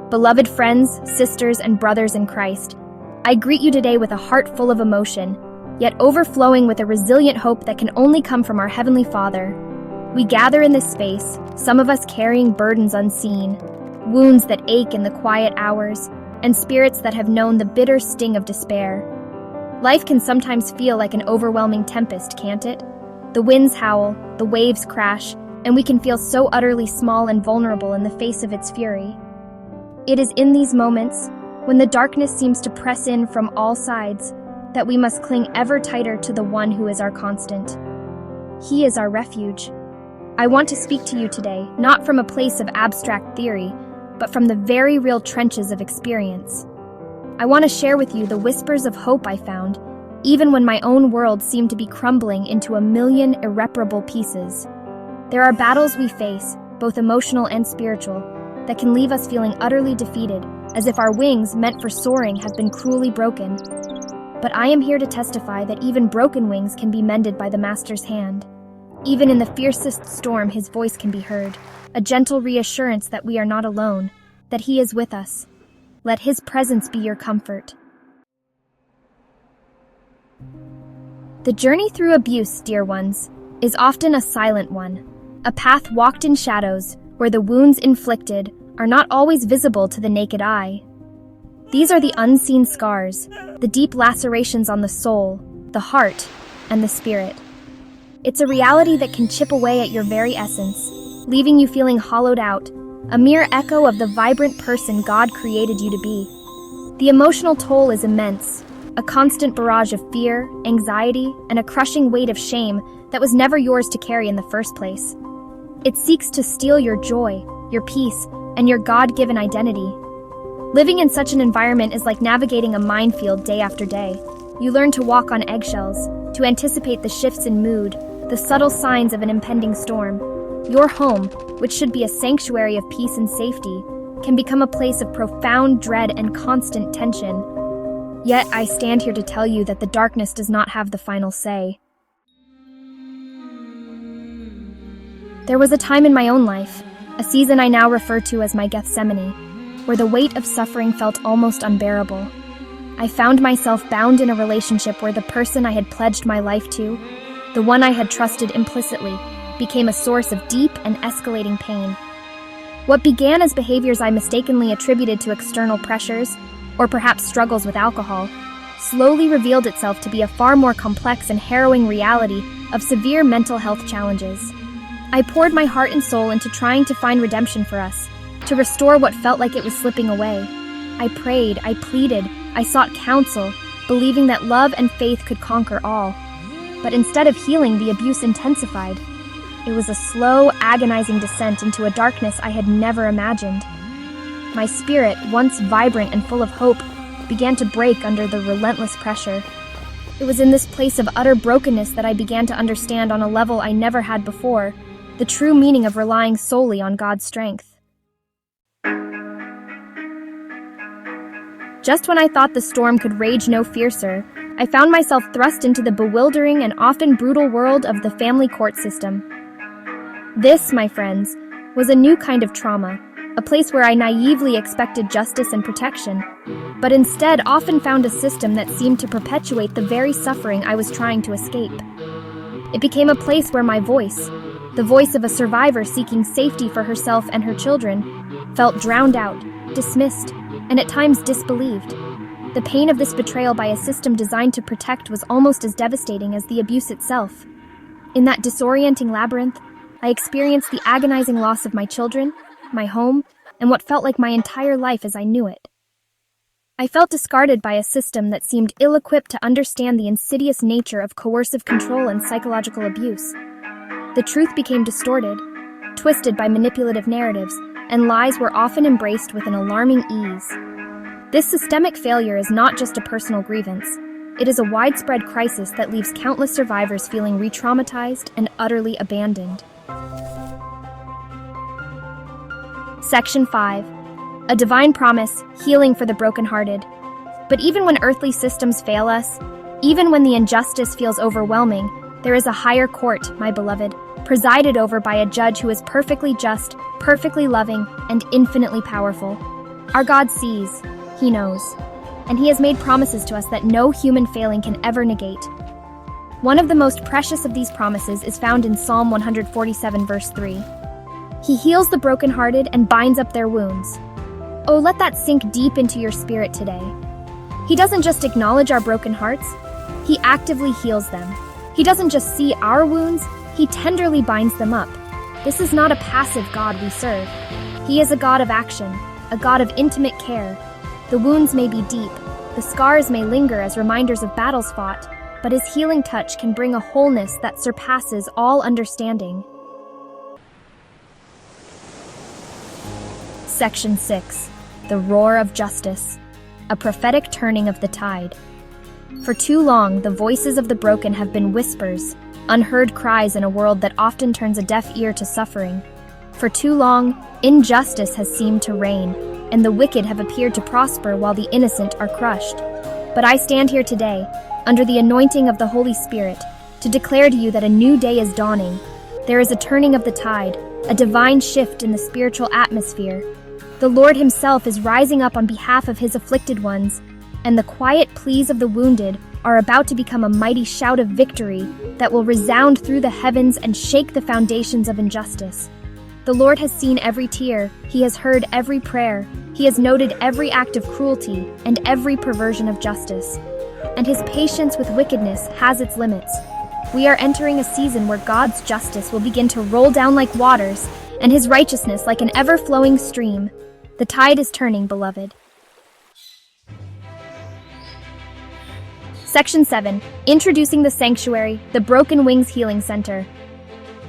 Beloved friends, sisters, and brothers in Christ, I greet you today with a heart full of emotion, yet overflowing with a resilient hope that can only come from our Heavenly Father. We gather in this space, some of us carrying burdens unseen, wounds that ache in the quiet hours, and spirits that have known the bitter sting of despair. Life can sometimes feel like an overwhelming tempest, can't it? The winds howl, the waves crash, and we can feel so utterly small and vulnerable in the face of its fury. It is in these moments, when the darkness seems to press in from all sides, that we must cling ever tighter to the one who is our constant. He is our refuge. I want to speak to you today, not from a place of abstract theory, but from the very real trenches of experience. I want to share with you the whispers of hope I found, even when my own world seemed to be crumbling into a million irreparable pieces. There are battles we face, both emotional and spiritual, that can leave us feeling utterly defeated, as if our wings, meant for soaring, have been cruelly broken. But I am here to testify that even broken wings can be mended by the Master's hand. Even in the fiercest storm, his voice can be heard, a gentle reassurance that we are not alone, that he is with us. Let his presence be your comfort. The journey through abuse, dear ones, is often a silent one, a path walked in shadows, where the wounds inflicted are not always visible to the naked eye. These are the unseen scars, the deep lacerations on the soul, the heart, and the spirit. It's a reality that can chip away at your very essence, leaving you feeling hollowed out, a mere echo of the vibrant person God created you to be. The emotional toll is immense, a constant barrage of fear, anxiety, and a crushing weight of shame that was never yours to carry in the first place. It seeks to steal your joy, your peace, and your God-given identity. Living in such an environment is like navigating a minefield day after day. You learn to walk on eggshells, to anticipate the shifts in mood, the subtle signs of an impending storm. Your home, which should be a sanctuary of peace and safety, can become a place of profound dread and constant tension. Yet I stand here to tell you that the darkness does not have the final say. There was a time in my own life, a season I now refer to as my Gethsemane, where the weight of suffering felt almost unbearable. I found myself bound in a relationship where the person I had pledged my life to, the one I had trusted implicitly, became a source of deep and escalating pain. What began as behaviors I mistakenly attributed to external pressures, or perhaps struggles with alcohol, slowly revealed itself to be a far more complex and harrowing reality of severe mental health challenges. I poured my heart and soul into trying to find redemption for us, to restore what felt like it was slipping away. I prayed, I pleaded, I sought counsel, believing that love and faith could conquer all. But instead of healing, the abuse intensified. It was a slow, agonizing descent into a darkness I had never imagined. My spirit, once vibrant and full of hope, began to break under the relentless pressure. It was in this place of utter brokenness that I began to understand on a level I never had before, the true meaning of relying solely on God's strength. Just when I thought the storm could rage no fiercer, I found myself thrust into the bewildering and often brutal world of the family court system. This, my friends, was a new kind of trauma, a place where I naively expected justice and protection, but instead often found a system that seemed to perpetuate the very suffering I was trying to escape. It became a place where my voice, the voice of a survivor seeking safety for herself and her children, felt drowned out, dismissed, and at times disbelieved. The pain of this betrayal by a system designed to protect was almost as devastating as the abuse itself. In that disorienting labyrinth, I experienced the agonizing loss of my children, my home, and what felt like my entire life as I knew it. I felt discarded by a system that seemed ill-equipped to understand the insidious nature of coercive control and psychological abuse. The truth became distorted, twisted by manipulative narratives, and lies were often embraced with an alarming ease. This systemic failure is not just a personal grievance. It is a widespread crisis that leaves countless survivors feeling re-traumatized and utterly abandoned. Section 5. A divine promise, healing for the brokenhearted. But even when earthly systems fail us, even when the injustice feels overwhelming, there is a higher court, my beloved, presided over by a judge who is perfectly just, perfectly loving, and infinitely powerful. Our God sees, He knows, and He has made promises to us that no human failing can ever negate. One of the most precious of these promises is found in Psalm 147, verse 3. He heals the brokenhearted and binds up their wounds. Oh, let that sink deep into your spirit today. He doesn't just acknowledge our broken hearts, He actively heals them. He doesn't just see our wounds, He tenderly binds them up. This is not a passive God we serve. He is a God of action, a God of intimate care. The wounds may be deep, the scars may linger as reminders of battles fought, but His healing touch can bring a wholeness that surpasses all understanding. Section 6. The Roar of Justice. A prophetic turning of the tide. For too long, the voices of the broken have been whispers, unheard cries in a world that often turns a deaf ear to suffering. For too long, injustice has seemed to reign, and the wicked have appeared to prosper while the innocent are crushed. But I stand here today, under the anointing of the Holy Spirit, to declare to you that a new day is dawning. There is a turning of the tide, a divine shift in the spiritual atmosphere. The Lord Himself is rising up on behalf of His afflicted ones, and the quiet pleas of the wounded are about to become a mighty shout of victory that will resound through the heavens and shake the foundations of injustice. The Lord has seen every tear, He has heard every prayer, He has noted every act of cruelty and every perversion of justice. And His patience with wickedness has its limits. We are entering a season where God's justice will begin to roll down like waters, and His righteousness like an ever-flowing stream. The tide is turning, beloved. Section 7. Introducing the Sanctuary, the Broken Wings Healing Center.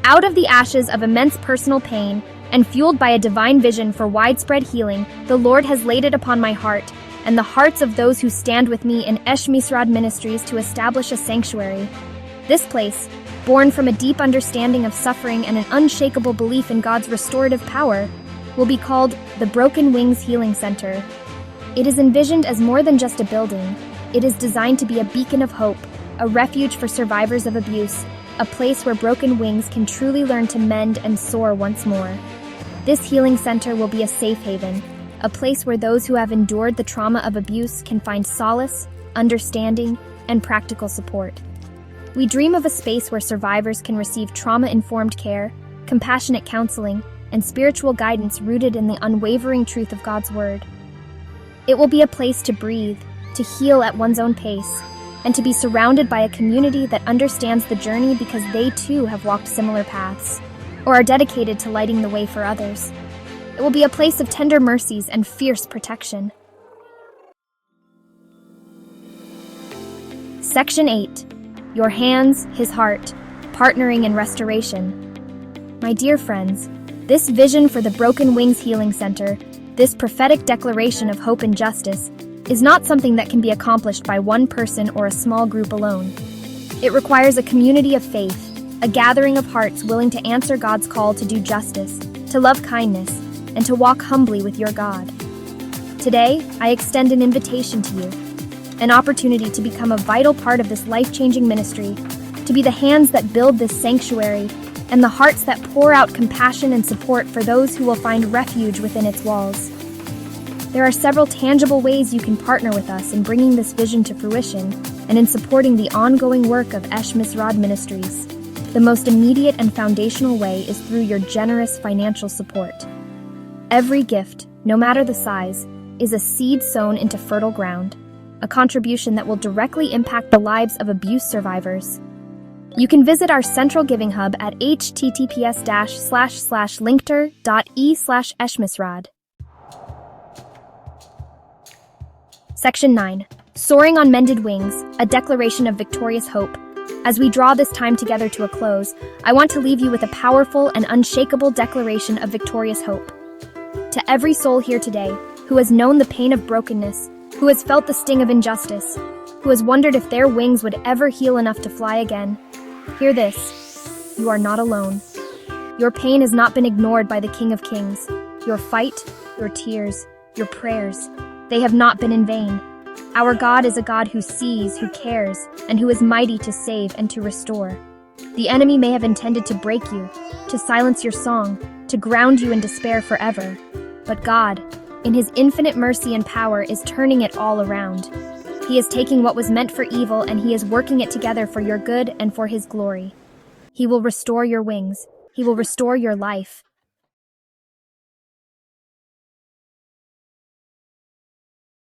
Out of the ashes of immense personal pain, and fueled by a divine vision for widespread healing, the Lord has laid it upon my heart, and the hearts of those who stand with me in Eshmisrad Ministries to establish a sanctuary. This place, born from a deep understanding of suffering and an unshakable belief in God's restorative power, will be called the Broken Wings Healing Center. It is envisioned as more than just a building. It is designed to be a beacon of hope, a refuge for survivors of abuse, a place where broken wings can truly learn to mend and soar once more. This healing center will be a safe haven, a place where those who have endured the trauma of abuse can find solace, understanding, and practical support. We dream of a space where survivors can receive trauma-informed care, compassionate counseling, and spiritual guidance rooted in the unwavering truth of God's Word. It will be a place to breathe, to heal at one's own pace, and to be surrounded by a community that understands the journey because they too have walked similar paths, or are dedicated to lighting the way for others. It will be a place of tender mercies and fierce protection. Section 8. Your hands, His heart, partnering in restoration. My dear friends, this vision for the Broken Wings Healing Center, this prophetic declaration of hope and justice, is not something that can be accomplished by one person or a small group alone. It requires a community of faith, a gathering of hearts willing to answer God's call to do justice, to love kindness, and to walk humbly with your God. Today, I extend an invitation to you, an opportunity to become a vital part of this life-changing ministry, to be the hands that build this sanctuary, and the hearts that pour out compassion and support for those who will find refuge within its walls. There are several tangible ways you can partner with us in bringing this vision to fruition and in supporting the ongoing work of Eshmisrad Ministries. The most immediate and foundational way is through your generous financial support. Every gift, no matter the size, is a seed sown into fertile ground, a contribution that will directly impact the lives of abuse survivors. You can visit our central giving hub at https://linkter.e/eshmisrad. Section 9. Soaring on Mended Wings, a declaration of victorious hope. As we draw this time together to a close, I want to leave you with a powerful and unshakable declaration of victorious hope. To every soul here today, who has known the pain of brokenness, who has felt the sting of injustice, who has wondered if their wings would ever heal enough to fly again, hear this: you are not alone. Your pain has not been ignored by the King of Kings. Your fight, your tears, your prayers, they have not been in vain. Our God is a God who sees, who cares, and who is mighty to save and to restore. The enemy may have intended to break you, to silence your song, to ground you in despair forever. But God, in his infinite mercy and power, is turning it all around. He is taking what was meant for evil and he is working it together for your good and for his glory. He will restore your wings. He will restore your life.